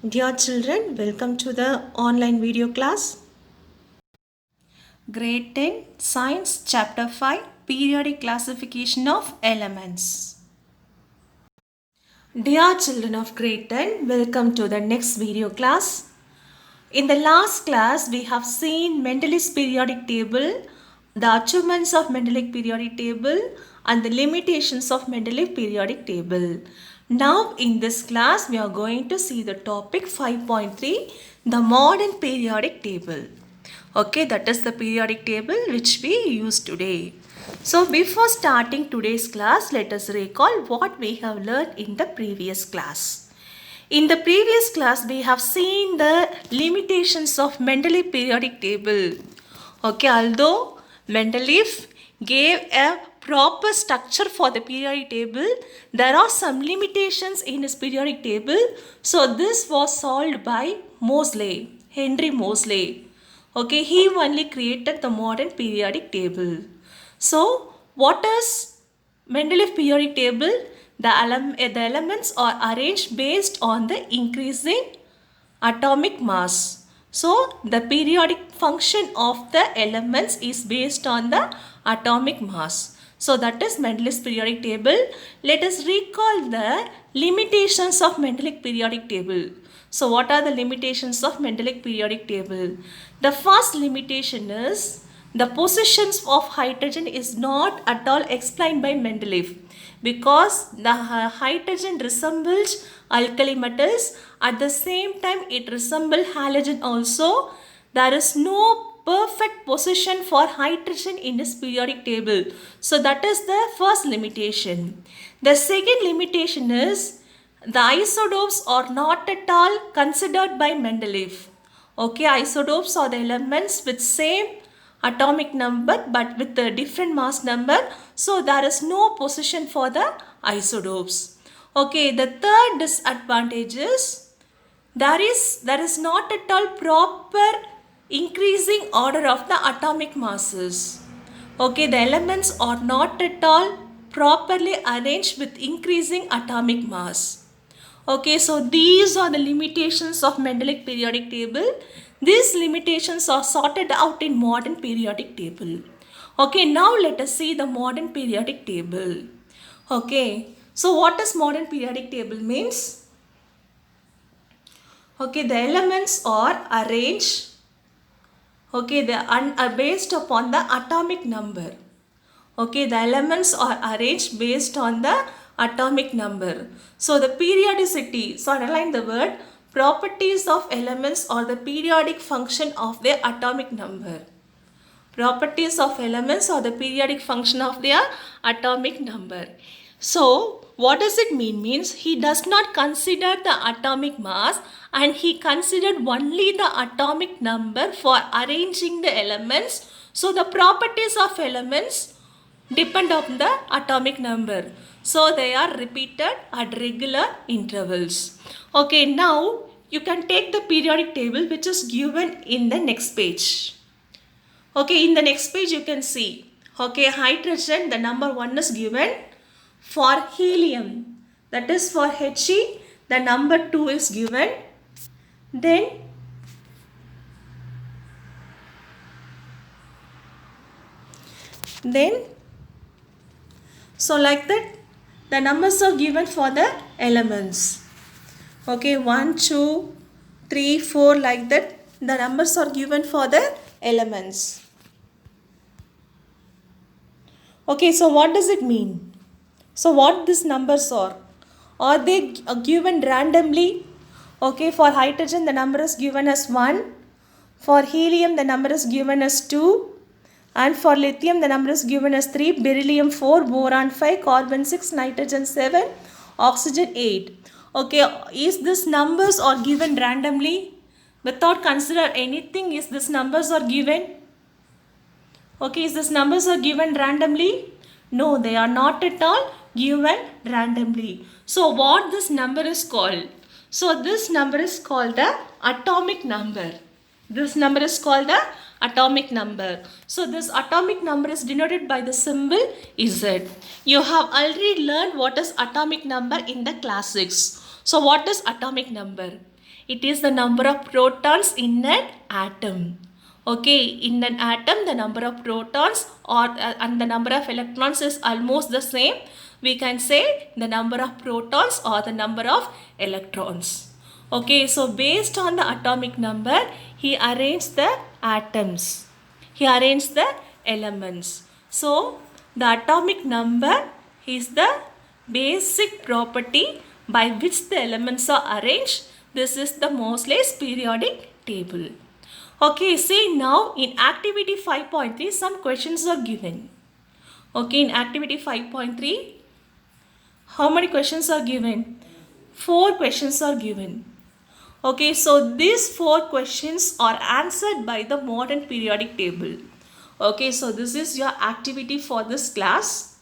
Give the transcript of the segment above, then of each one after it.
Dear children, welcome to the online video class. Grade 10 Science Chapter 5 Periodic Classification of Elements. Dear children of grade 10, welcome to the next video class. In the last class, we have seen Mendeleev's periodic table, the achievements of Mendeleev periodic table and the limitations of Mendeleev periodic table. Now in this class, we are going to see the topic 5.3, the modern periodic table. Okay, that is the periodic table which we use today. So before starting today's class, let us recall what we have learned in the previous class. In the previous class, we have seen the limitations of Mendeleev periodic table. Okay, although Mendeleev gave a proper structure for the periodic table, there are some limitations in his periodic table. So this was solved by Moseley, Henry Moseley. Okay, he only created the modern periodic table. So what is Mendeleev periodic table? The elements are arranged based on the increasing atomic mass. So the periodic function of the elements is based on the atomic mass. So that is Mendeleev's periodic table. Let us recall the limitations of Mendeleev periodic table. So what are the limitations of Mendeleev periodic table? The first limitation is the positions of hydrogen is not at all explained by Mendeleev because the hydrogen resembles alkali metals. At the same time, it resembles halogen also. There is no perfect position for hydrogen in this periodic table. So that is the first limitation. The second limitation is the isotopes are not at all considered by Mendeleev. Okay, isotopes are the elements with same atomic number but with a different mass number. So there is no position for the isotopes. Okay, the third disadvantage is there is not at all proper increasing order of the atomic masses. Okay, the elements are not at all properly arranged with increasing atomic mass. Okay, so these are the limitations of Mendeleev periodic table. These limitations are sorted out in modern periodic table. Okay, now let us see the modern periodic table. Okay, so what does modern periodic table means? Okay, the elements are arranged. Okay, they are based upon the atomic number. Okay, the elements are arranged based on the atomic number. So the periodicity, so underline the word, properties of elements or the periodic function of their atomic number. Properties of elements or the periodic function of their atomic number. So what does it mean? Means he does not consider the atomic mass and he considered only the atomic number for arranging the elements. So the properties of elements depend on the atomic number. So they are repeated at regular intervals. Okay, now you can take the periodic table which is given in the next page. Okay, in the next page you can see. Okay, hydrogen, the number 1 is given. For helium, that is for He, the number 2 is given. Then so like that the numbers are given for the elements. Okay, 1, 2, 3, 4 like that the numbers are given for the elements. Okay, so what does it mean? So what these numbers are? Are they given randomly? Okay, for hydrogen the number is given as 1. For helium the number is given as 2. And for lithium the number is given as 3. Beryllium 4, boron 5, carbon 6, nitrogen 7, oxygen 8. Okay, is this numbers are given randomly? Without consider anything, is this numbers are given? Okay, is this numbers are given randomly? No, they are not at all given randomly. So what this number is called? So this number is called the atomic number. This number is called the atomic number. So this atomic number is denoted by the symbol Z. You have already learned what is atomic number in the class 6. So what is atomic number? It is the number of protons in an atom. Okay, in an atom the number of protons and the number of electrons is almost the same. We can say the number of protons or the number of electrons. Okay, so based on the atomic number, he arranged the atoms. He arranged the elements. So the atomic number is the basic property by which the elements are arranged. This is the Moseley's periodic table. Okay, see now in activity 5.3 some questions are given. Okay, in activity 5.3 how many questions are given? 4 questions are given. Okay, so these 4 questions are answered by the modern periodic table. Okay, so this is your activity for this class.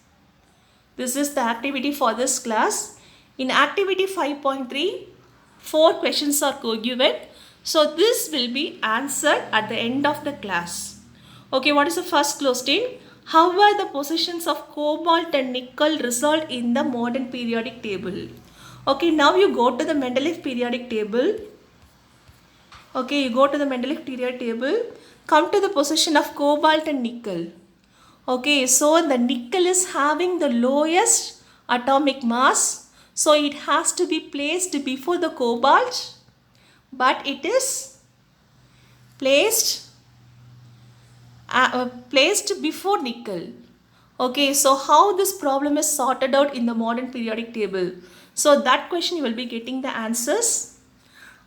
This is the activity for this class. In activity 5.3, 4 questions are given. So this will be answered at the end of the class. Okay, what is the first question? How are the positions of cobalt and nickel resolved in the modern periodic table? Okay, now you go to the Mendeleev periodic table. Okay, you go to the Mendeleev periodic table. Come to the position of cobalt and nickel. Okay, so the nickel is having the lowest atomic mass. So it has to be placed before the cobalt. But it is placed before nickel. Okay, so how this problem is sorted out in the modern periodic table? So that question you will be getting the answers.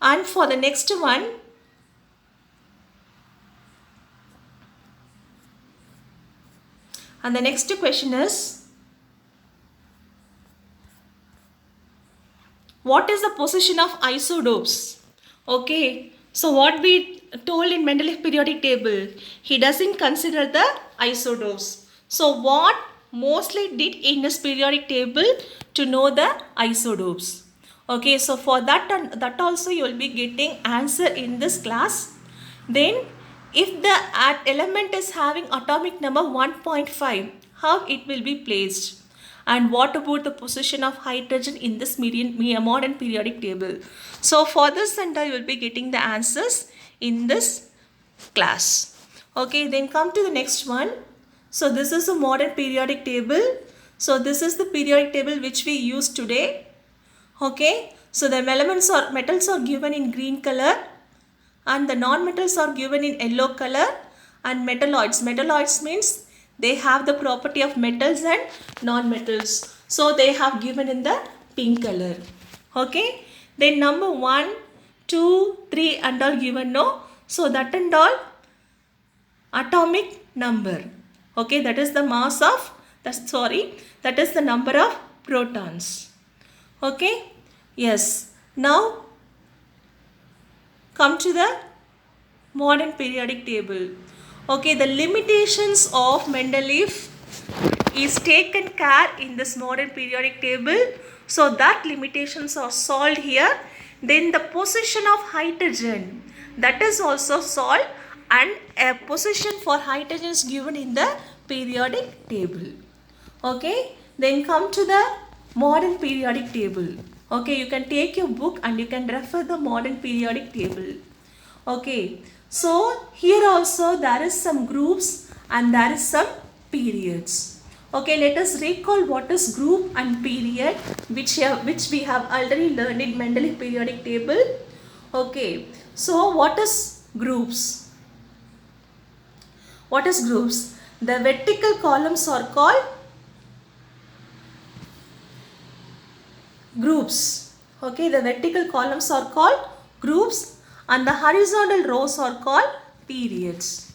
And for the next one, and the next question is, what is the position of isotopes? Okay, so what we told in Mendeleev periodic table, he doesn't consider the isotopes. So what Moseley did in his periodic table to know the isotopes? Okay, so for that also you will be getting answer in this class. Then if the element is having atomic number 1.5, how it will be placed? And what about the position of hydrogen in this modern periodic table? So for this center you will be getting the answers in this class. Okay, then come to the next one. So this is a modern periodic table. So this is the periodic table which we use today. Okay, so the metals are given in green color and the non-metals are given in yellow color, and metalloids means they have the property of metals and non-metals. So they have given in the pink color. Okay, then number 1, 2, 3 and all given no. So that and all atomic number. Okay, that is the mass of that is the number of protons. Okay, yes. Now come to the modern periodic table. Okay, the limitations of Mendeleev is taken care in this modern periodic table. So that limitations are solved here. Then the position of hydrogen, that is also solved, and a position for hydrogen is given in the periodic table. Okay, then come to the modern periodic table. Okay, you can take your book and you can refer the modern periodic table. Okay, so here also there is some groups and there is some periods. Okay, let us recall what is group and period which we have already learned in Mendeleev periodic table. Okay, so what is groups? What is groups? The vertical columns are called groups. Okay, the vertical columns are called groups and the horizontal rows are called periods.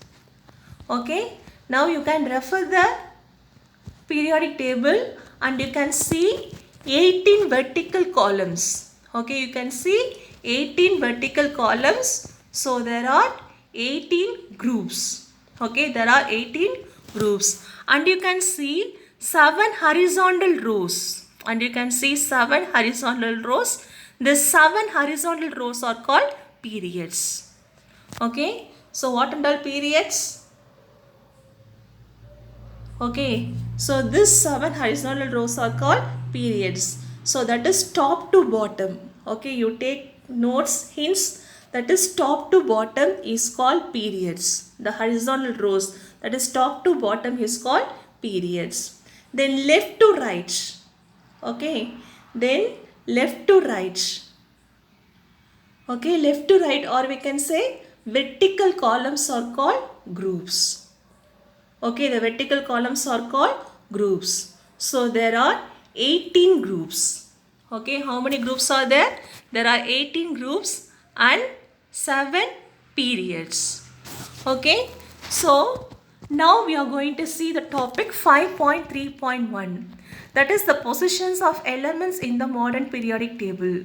Okay, now you can refer the periodic table and you can see 18 vertical columns. Okay, you can see 18 vertical columns. So there are 18 groups. Okay, there are 18 groups and you can see 7 horizontal rows. And you can see 7 horizontal rows. The 7 horizontal rows are called periods. Okay, so what are all periods? Okay, so this 7 horizontal rows are called periods. So that is top to bottom. Okay, you take notes, hints, that is top to bottom is called periods. The horizontal rows, that is top to bottom is called periods. Then left to right. Okay, then left to right. Okay, left to right, or we can say vertical columns are called groups. Okay, the vertical columns are called groups. So there are 18 groups. Okay, how many groups are there? There are 18 groups and 7 periods. Okay, so now we are going to see the topic 5.3.1. That is the positions of elements in the modern periodic table.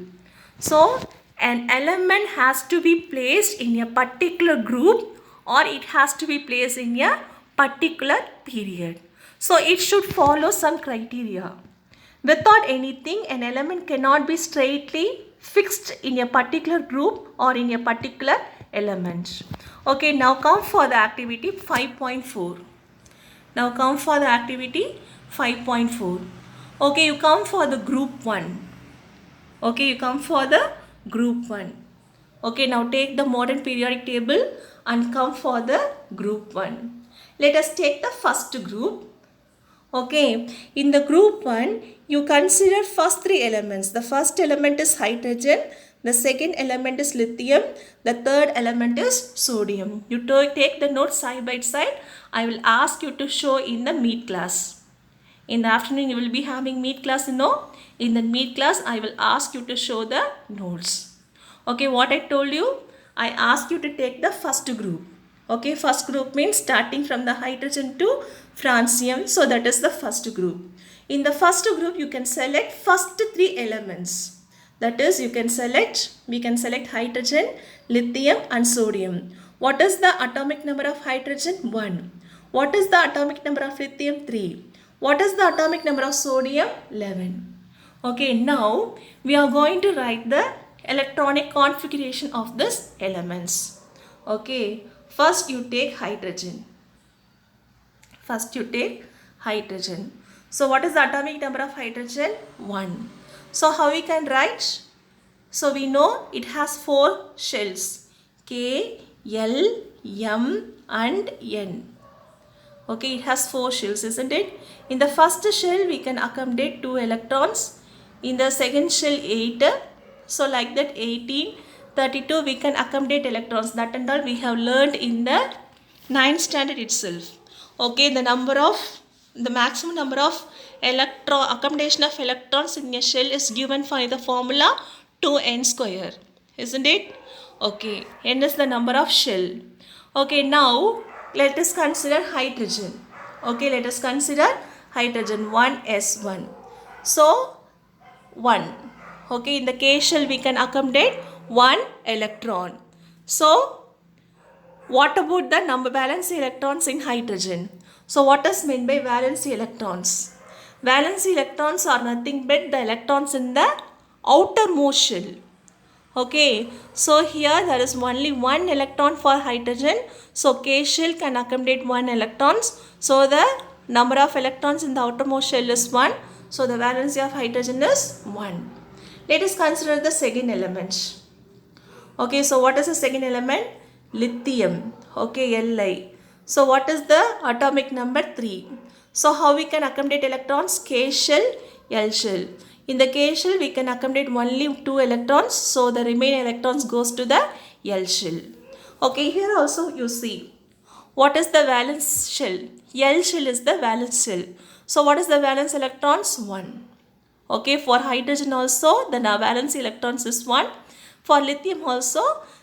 So an element has to be placed in a particular group or it has to be placed in a particular period. So it should follow some criteria. Without anything, an element cannot be straightly fixed in a particular group or in a particular element. Okay, now come for the activity 5.4. Now come for the activity 5.4. Okay, you come for the group 1. Okay, you come for the group 1. Okay, now take the modern periodic table and come for the group 1. Let us take the first group. Okay, in the group 1, you consider first 3 elements. The first element is hydrogen, the second element is lithium, the third element is sodium. You take the notes side by side. I will ask you to show in the meet class. In the afternoon, you will be having meet class, you know. In the meet class, I will ask you to show the notes. Okay, what I told you, I asked you to take the first group. Okay, first group means starting from the hydrogen to francium. So that is the first group. In the first group, you can select first 3 elements. That is, we can select hydrogen, lithium and sodium. What is the atomic number of hydrogen? 1. What is the atomic number of lithium? 3. What is the atomic number of sodium? 11. Okay, now we are going to write the electronic configuration of these elements. Okay, first you take hydrogen. So what is the atomic number of hydrogen? 1. So how we can write? So we know it has 4 shells. K, L, M and N. Okay, it has 4 shells, isn't it? In the first shell, we can accommodate 2 electrons. In the second shell, 8. So like that, 18, 32, we can accommodate electrons. That and all we have learned in the 9th standard itself. Okay, the maximum number of accommodation of electrons in a shell is given by the formula 2n square. Isn't it? Okay, n is the number of shell. Okay, now let us consider hydrogen. Okay, let us consider hydrogen 1s1. So 1. Okay, in the K shell we can accommodate 1 electron. So what about the number valency electrons in hydrogen? So what is meant by valency electrons? Valency electrons are nothing but the electrons in the outermost shell. Okay, so here there is only 1 electron for hydrogen. So K shell can accommodate 1 electrons. So the number of electrons in the outermost shell is 1. So the valency of hydrogen is 1. Let us consider the second element. Okay, so what is the second element? Lithium. Okay, Li. So what is the atomic number? 3. So how we can accommodate electrons? K shell, L shell. In the K shell, we can accommodate only 2 electrons. So the remaining electrons goes to the L shell. Okay, here also you see. What is the valence shell? L shell is the valence shell. So what is the valence electrons? 1. Okay, for hydrogen also the valence electrons is 1. For lithium also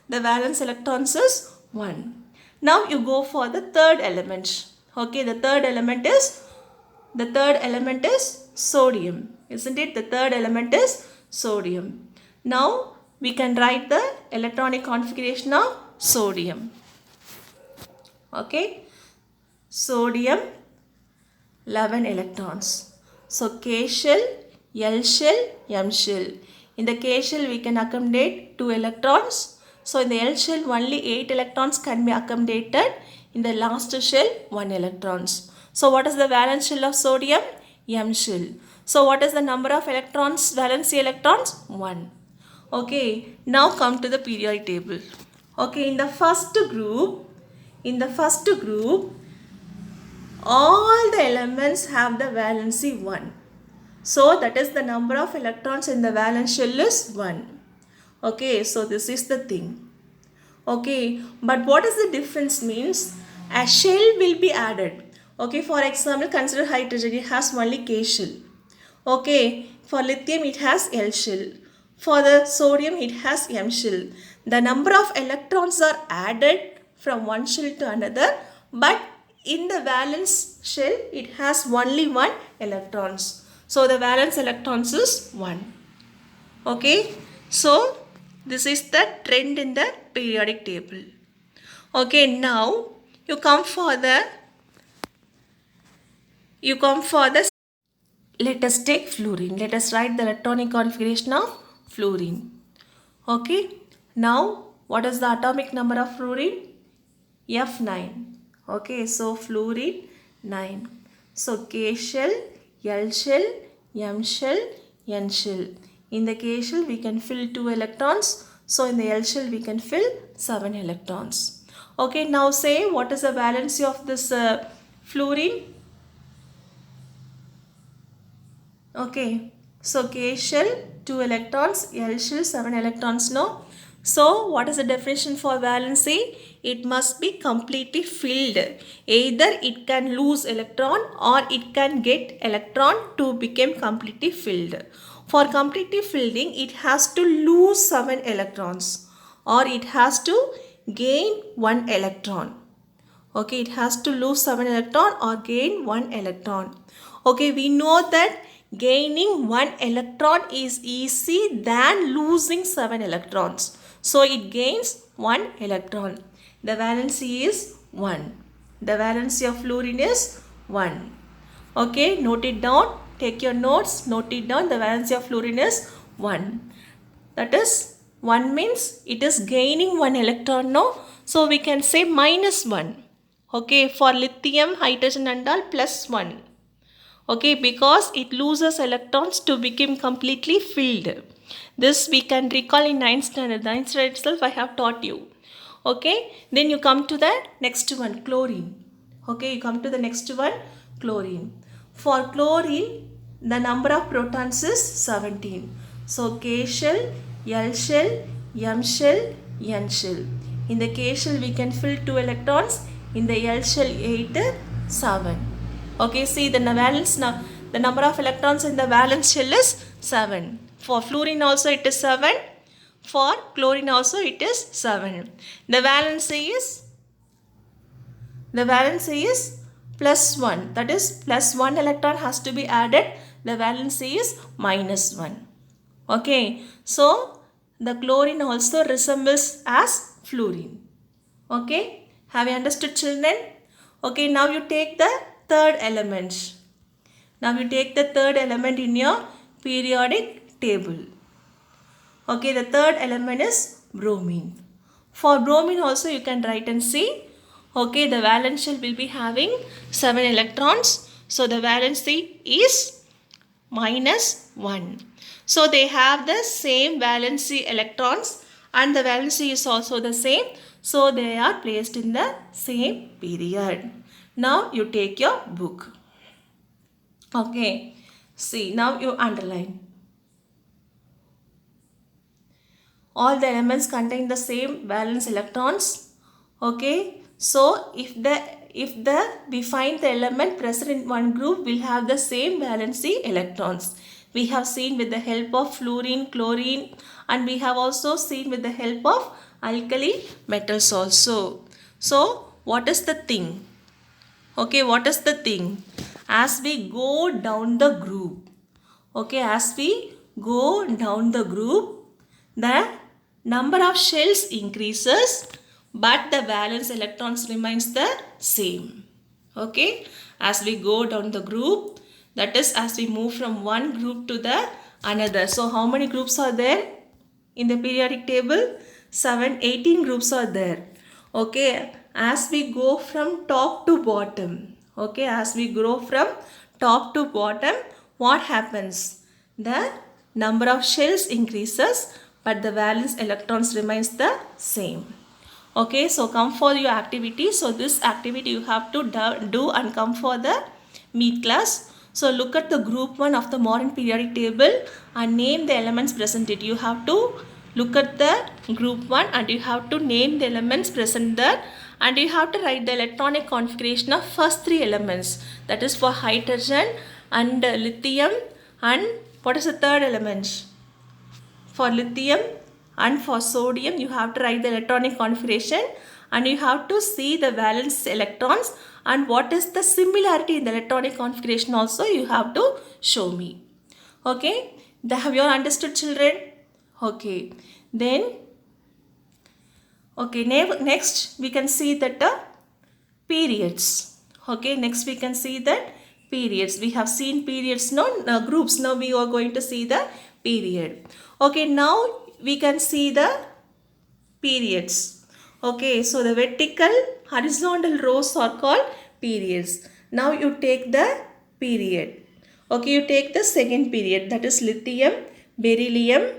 the valence electrons is 1. Now you go for the third element. Okay, the third element is sodium. Isn't it? The third element is sodium. Now we can write the electronic configuration of sodium. Okay, sodium 11 electrons. So K shell, L shell, M shell. In the K shell we can accommodate 2 electrons. So in the L shell only 8 electrons can be accommodated. In the last shell 1 electrons. So what is the valence shell of sodium? M shell. So what is the number of electrons, valency electrons? 1. Okay, now come to the periodic table. Okay, in the first group, all the elements have the valency 1. So that is the number of electrons in the valence shell is 1. Okay, so this is the thing. Okay, but what is the difference means? A shell will be added. Okay, for example, consider hydrogen, it has only K shell. Okay, for lithium it has L shell. For the sodium it has M shell. The number of electrons are added from one shell to another, but in the valence shell it has only 1 electrons. So the valence electrons is 1. Okay, so this is the trend in the periodic table. Okay, now you come for the let us take fluorine. Let us write the electronic configuration of fluorine. Okay, now what is the atomic number of fluorine? F9. Okay, so fluorine 9. So K shell, L shell, M shell, N shell. In the K shell we can fill 2 electrons. So in the L shell we can fill 7 electrons. Okay, now say what is the valency of this fluorine? Okay, so K shell 2 electrons, L shell 7 electrons, no? So what is the definition for valency? It must be completely filled. Either it can lose electron or it can get electron to become completely filled. For completely filling, it has to lose 7 electrons or it has to gain 1 electron. Okay, it has to lose 7 electron or gain 1 electron. Okay, we know that gaining 1 electron is easy than losing 7 electrons. So it gains 1 electron. The valency is 1. The valency of fluorine is 1. Okay, note it down. Take your notes, note it down. The valency of fluorine is 1. That is 1 means it is gaining 1 electron, no? So we can say minus 1. Okay, for lithium, hydrogen and all plus 1. Okay, because it loses electrons to become completely filled. This we can recall in 9th standard. 9th standard itself I have taught you. Okay, then you come to the next one, chlorine. Okay, you come to the next one, chlorine. For chlorine, the number of protons is 17. So K shell, L shell, M shell, N shell. In the K shell we can fill 2 electrons. In the L shell 8, 7. Okay, see the valence now. The number of electrons in the valence shell is 7. For fluorine also it is 7. For chlorine also it is 7. The valency is plus 1. That is plus 1 electron has to be added. The valency is minus 1. Okay, so the chlorine also resembles as fluorine. Okay, have you understood, children? Okay, now you take the third element. Now you take the third element in your periodic table. Okay, the third element is bromine. For bromine also you can write and see. Okay, the valence shell will be having 7 electrons. So the valency is minus 1. So they have the same valency electrons and the valency is also the same. So they are placed in the same period. Now you take your book. Okay, see, now you underline. All the elements contain the same valence electrons. Okay, so if we find the element present in one group will have the same valency electrons. We have seen with the help of fluorine, chlorine, and we have also seen with the help of alkali metals also. So what is the thing? Okay, what is the thing? As we go down the group, okay, as we go down the group, the number of shells increases, but the valence electrons remains the same. Okay, as we go down the group, that is as we move from one group to the another. So how many groups are there in the periodic table? 18 groups are there. Okay, as we go from top to bottom, okay, as we grow from top to bottom, what happens? The number of shells increases, but the valence electrons remains the same. Okay, so come for your activity. So this activity you have to do and come for the meet class. So look at the group 1 of the modern periodic table and name the elements presented. You have to look at the group 1 and you have to name the elements present there, and you have to write the electronic configuration of first 3 elements, that is for hydrogen and lithium, and what is the third element? For lithium and for sodium, you have to write the electronic configuration and you have to see the valence electrons and what is the similarity in the electronic configuration also you have to show me. Okay, have you all understood, children? Okay, then okay, next we can see that periods. Okay, next we can see that periods. We have seen periods, no groups. Now we are going to see the period. Okay, now we can see the periods. Okay, so the vertical horizontal rows are called periods. Now you take the period. Okay, you take the second period, that is lithium, beryllium,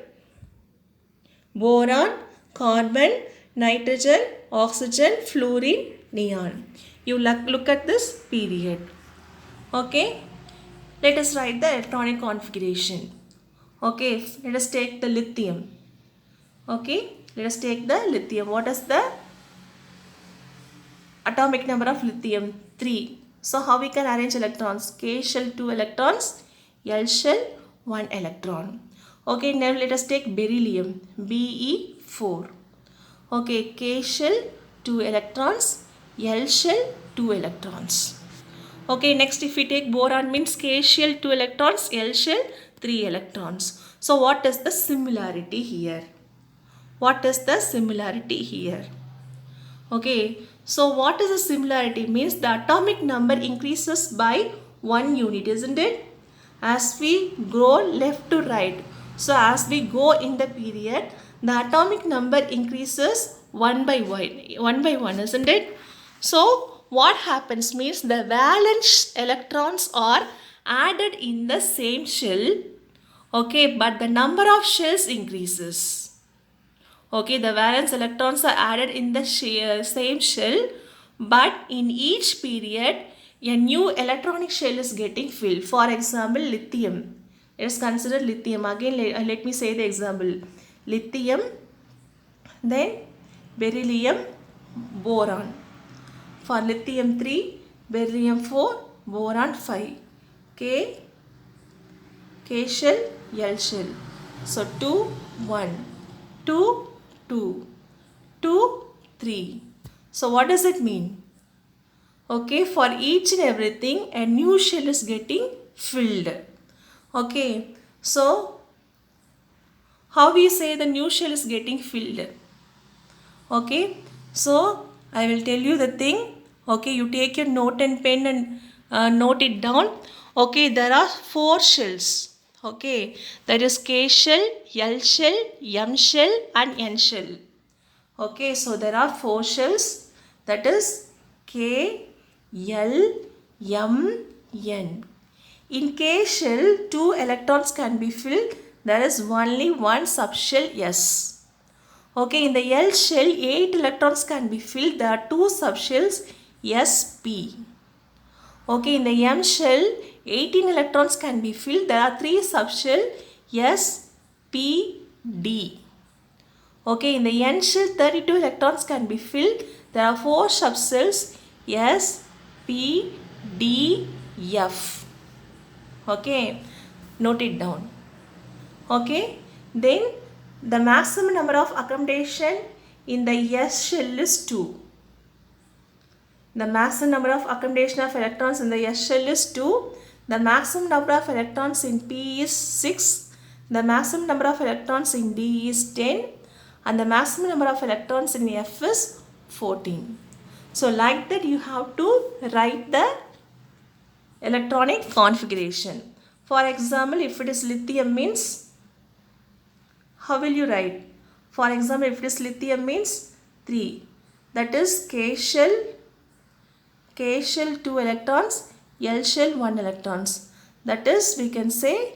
boron, carbon, nitrogen, oxygen, fluorine, neon. You look at this period. Okay, let us write the electronic configuration. Okay, let us take the lithium. Okay, let us take the lithium. What is the atomic number of lithium? 3. So how we can arrange electrons? K shell 2 electrons, L shell 1 electron. Okay, now let us take beryllium, Be4. Okay, K shell 2 electrons, L shell 2 electrons. Okay, next if we take boron means K shell 2 electrons, L shell 3 electrons. So what is the similarity here? What is the similarity here? Okay, so what is the similarity? Means the atomic number increases by 1 unit, isn't it? As we go left to right. So as we go in the period, the atomic number increases one by one, isn't it? So what happens means the valence electrons are added in the same shell. Okay, but the number of shells increases. Okay, the valence electrons are added in the same shell, but in each period, a new electronic shell is getting filled. For example, lithium. Let us consider lithium. Again, let me say the example. Lithium, then beryllium, boron. For lithium 3, beryllium 4, boron 5. K shell, L shell. So 2, 1, 2, 2, 2, 3. So what does it mean? Okay, for each and everything, a new shell is getting filled. Okay, so how we say the new shell is getting filled? Okay, so I will tell you the thing. Okay, you take your note and pen and note it down. Okay, there are 4 shells. Okay, that is K shell, L shell, M shell and N shell. Okay, so there are 4 shells, that is K, L, M, N. In K shell, 2 electrons can be filled. There is only one subshell S. Okay, in the L shell, 8 electrons can be filled. There are 2 subshells SP. Okay, in the M shell, 18 electrons can be filled. There are 3 subshells S, P, D. Okay, in the N shell, 32 electrons can be filled. There are 4 subshells S, P, D, F. Okay, note it down. Okay, then the maximum number of accommodation in the S shell is 2. The maximum number of accommodation of electrons in the S shell is 2. The maximum number of electrons in P is 6. The maximum number of electrons in D is 10. And the maximum number of electrons in F is 14. So like that you have to write the electronic configuration. For example, if it is lithium means, how will you write? For example, if it is lithium means 3. That is K shell 2 electrons, L shell 1 electrons. That is, we can say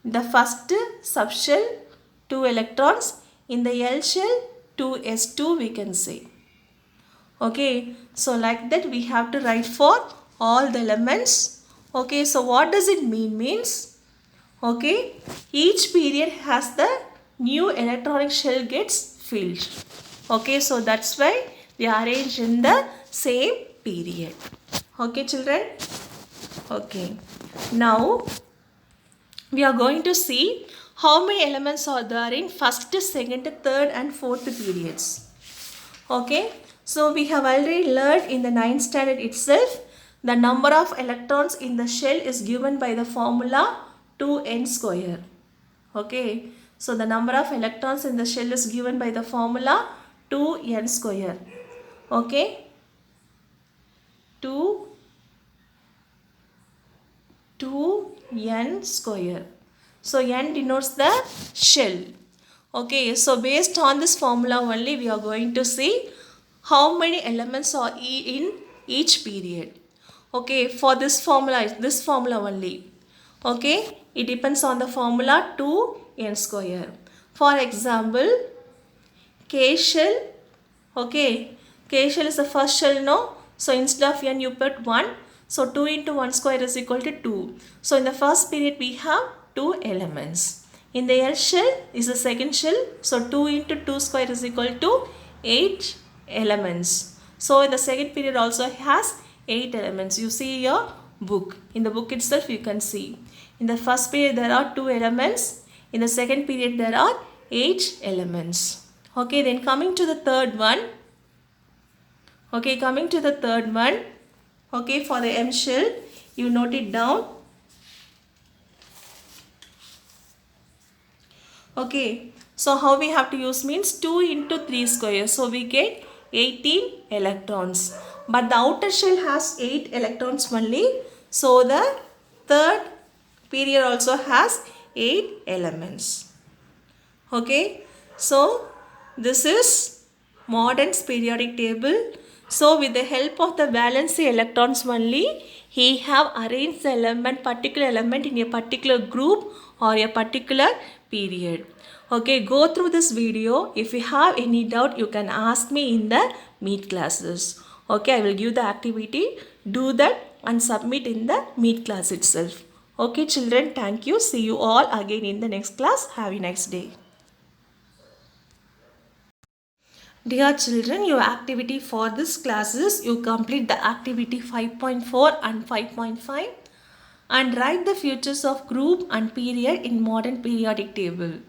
the first subshell 2 electrons, in the L shell 2s2 we can say. Okay, so like that we have to write for all the elements. Okay, so what does it mean? Means, okay, each period has the new electronic shell gets filled. Okay, so that's why we arrange in the same period. Okay, children. Okay, now we are going to see how many elements are there in first, second, third and fourth periods. Okay, so we have already learned in the 9th standard itself, the number of electrons in the shell is given by the formula 2n square. Okay, so the number of electrons in the shell is given by the formula 2n square. Okay, 2n square. So n denotes the shell. Okay, so based on this formula only we are going to see how many elements are in each period. Okay, for this formula only. Okay, it depends on the formula 2n square. For example, K shell. Okay, K shell is the first shell, no? So instead of n you put 1. So 2 into 1 square is equal to 2. So in the first period we have 2 elements. In the L shell is the second shell. So 2 into 2 square is equal to 8 elements. So in the second period also has 8 elements. You see your book. In the book itself you can see. In the first period there are 2 elements. In the second period there are 8 elements. Okay, then coming to the third one. Okay, coming to the third one. Okay, for the M shell, you note it down. Okay, so how we have to use means 2 into 3 square. So we get 18 electrons. But the outer shell has 8 electrons only. So the third period also has 8 elements. Okay, so this is Morden's periodic table. So with the help of the valency electrons only, he have arranged the particular element in a particular group or a particular period. Okay, go through this video. If you have any doubt, you can ask me in the meet classes. Okay, I will give the activity. Do that and submit in the meet class itself. Okay, children, thank you. See you all again in the next class. Have a nice day. Dear children, your activity for this class is you complete the activity 5.4 and 5.5 and write the features of group and period in Morden periodic table.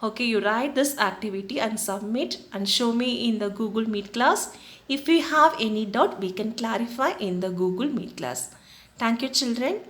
Okay, you write this activity and submit and show me in the Google Meet class. If you have any doubt, we can clarify in the Google Meet class. Thank you, children.